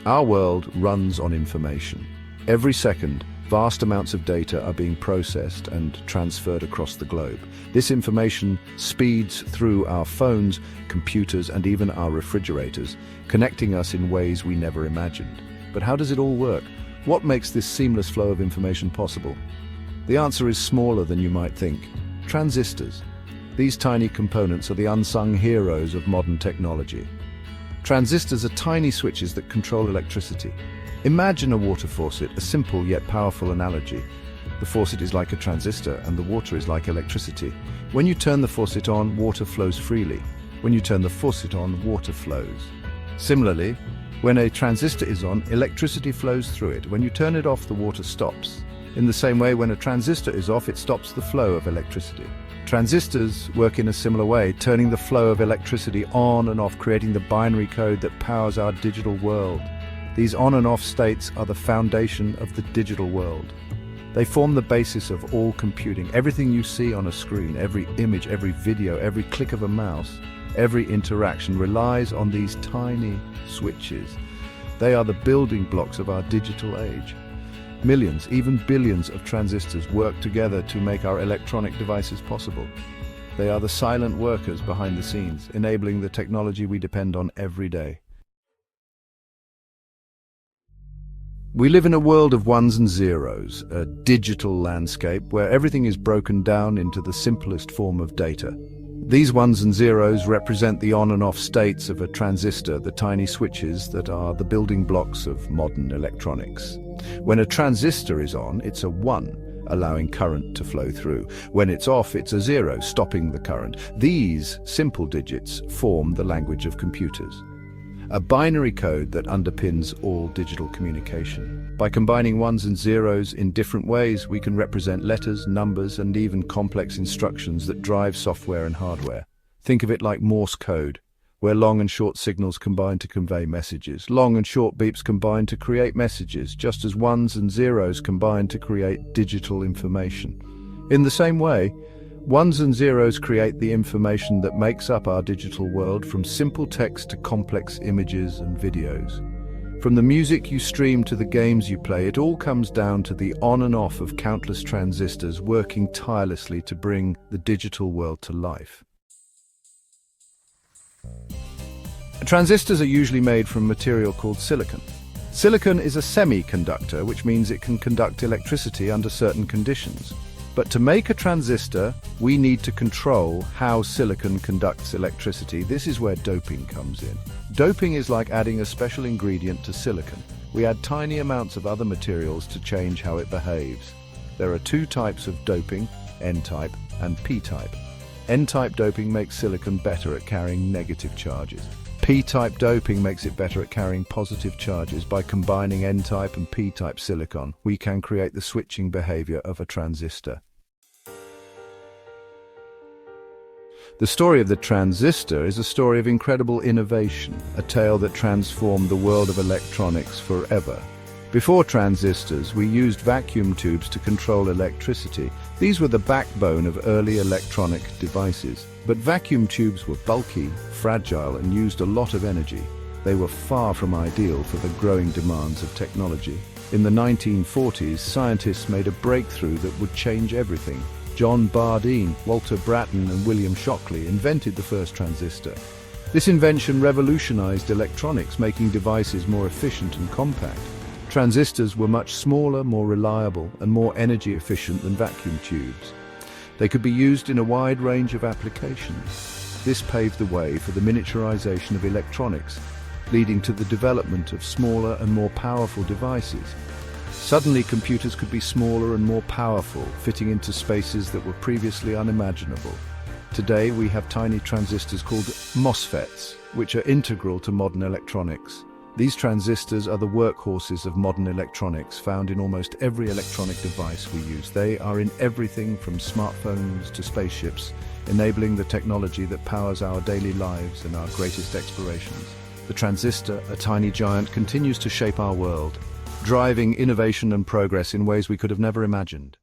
Our world runs on information. Every second, vast amounts of data are being processed and transferred across the globe. This information speeds through our phones, computers, and even our refrigerators, connecting us in ways we never imagined. But how does it all work? What makes this seamless flow of information possible? The answer is smaller than you might think. Transistors. These tiny components are the unsung heroes of modern technology. Transistors are tiny switches that control electricity. Imagine a water faucet, a simple yet powerful analogy. The faucet is like a transistor and the water is like electricity. When you turn the faucet on, water flows freely. When you turn the faucet on, water flows. Similarly, when a transistor is on, electricity flows through it. When you turn it off, the water stops. In the same way, when a transistor is off, it stops the flow of electricity. Transistors work in a similar way, turning the flow of electricity on and off, creating the binary code that powers our digital world. These on and off states are the foundation of the digital world. They form the basis of all computing. Everything you see on a screen, every image, every video, every click of a mouse, every interaction relies on these tiny switches. They are the building blocks of our digital age. Millions, even billions of transistors work together to make our electronic devices possible. They are the silent workers behind the scenes, enabling the technology we depend on every day. We live in a world of ones and zeros, a digital landscape where everything is broken down into the simplest form of data. These ones and zeros represent the on and off states of a transistor, the tiny switches that are the building blocks of modern electronics. When a transistor is on, it's a 1, allowing current to flow through. When it's off, it's a 0, stopping the current. These simple digits form the language of computers, a binary code that underpins all digital communication. By combining ones and zeros in different ways, we can represent letters, numbers, and even complex instructions that drive software and hardware. Think of it like Morse code, where long and short signals combine to convey messages. Long and short beeps combine to create messages, just as ones and zeros combine to create digital information. In the same way, ones and zeros create the information that makes up our digital world, from simple text to complex images and videos. From the music you stream to the games you play, it all comes down to the on and off of countless transistors working tirelessly to bring the digital world to life. Transistors are usually made from material called silicon. Silicon is a semiconductor, which means it can conduct electricity under certain conditions. But to make a transistor, we need to control how silicon conducts electricity. This is where doping comes in. Doping is like adding a special ingredient to silicon. We add tiny amounts of other materials to change how it behaves. There are two types of doping, N-type and P-type. N-type doping makes silicon better at carrying negative charges. P-type doping makes it better at carrying positive charges. By combining N-type and P-type silicon, we can create the switching behavior of a transistor. The story of the transistor is a story of incredible innovation, a tale that transformed the world of electronics forever. Before transistors, we used vacuum tubes to control electricity. These were the backbone of early electronic devices. But vacuum tubes were bulky, fragile, and used a lot of energy. They were far from ideal for the growing demands of technology. In the 1940s, scientists made a breakthrough that would change everything. John Bardeen, Walter Brattain, and William Shockley invented the first transistor. This invention revolutionized electronics, making devices more efficient and compact. Transistors were much smaller, more reliable, and more energy efficient than vacuum tubes. They could be used in a wide range of applications. This paved the way for the miniaturization of electronics, leading to the development of smaller and more powerful devices. Suddenly, computers could be smaller and more powerful, fitting into spaces that were previously unimaginable. Today, we have tiny transistors called MOSFETs, which are integral to modern electronics. These transistors are the workhorses of modern electronics, found in almost every electronic device we use. They are in everything from smartphones to spaceships, enabling the technology that powers our daily lives and our greatest explorations. The transistor, a tiny giant, continues to shape our world, driving innovation and progress in ways we could have never imagined.